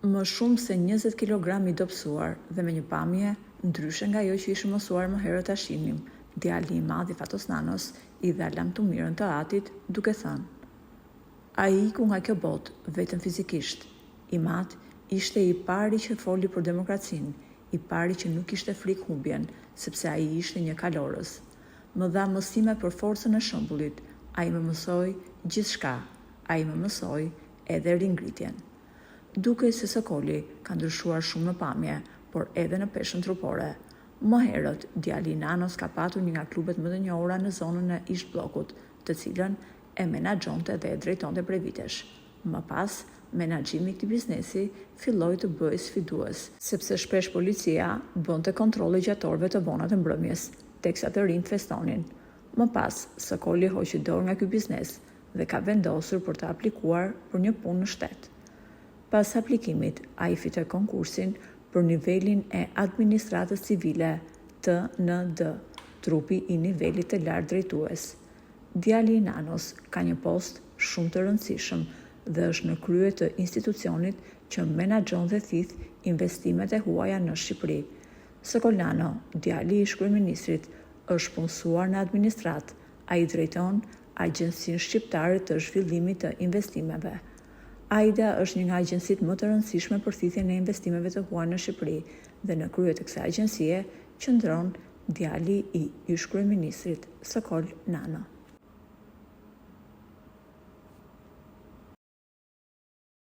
më shumë se 20 kg i dobësuar dhe me një pamje ndryshe nga ajo që ishim mësuar më herët ta shihnim, djali i madh i Fatos Nanos i dha lamtumirën të Atit duke thënë: "Ai iku nga kjo botë vetëm fizikisht. I madh ishte i pari që foli për demokracinë, i pari që nuk ishte frikë humbjen, sepse ai ishte një kalorës. Më dha mësime për forcën e shëmbullit, ai më mësoi gjithçka, ai më mësoi edhe ringritjen." Dukej se Sokoli ka ndryshuar shumë në pamje, por edhe në peshën trupore. Më herët, djali i Nanos ka patur një nga klubet më të njohura në zonën e Ish Bllokut, të cilën e menaxhonte dhe e drejtonte prej vitesh. Më pas, menaxhimi i këtij biznesi filloi të bëhej sfidues, sepse shpesh policia bënte kontrolle gjatorëve të vonat të mbrëmjes, teksa të rinjt festonin. Më pas, Sokoli hoqi dorë nga ky biznes dhe ka vendosur për të aplikuar për një punë në shtet. Pas aplikimit, ai fitoi konkursin për nivelin e administratës civile TND, trupi i nivelit të lartë drejtues. Djali i Nanos ka një post shumë të rëndësishëm dhe është në krye të institucionit që menaxhon dhe thith investimet e huaja në Shqipëri. Sokol Nano, djali i ish-kryeministrit, është punësuar në administratë, ai drejton Agjencinë Shqiptare të Zhvillimit të Investimeve. AIDA është një nga agjencitë më të rëndësishme për thithjen e investimeve të huaja në Shqipëri dhe në krye të kësaj agjencie qëndron djali i ish-kryeministrit Sokol Nano.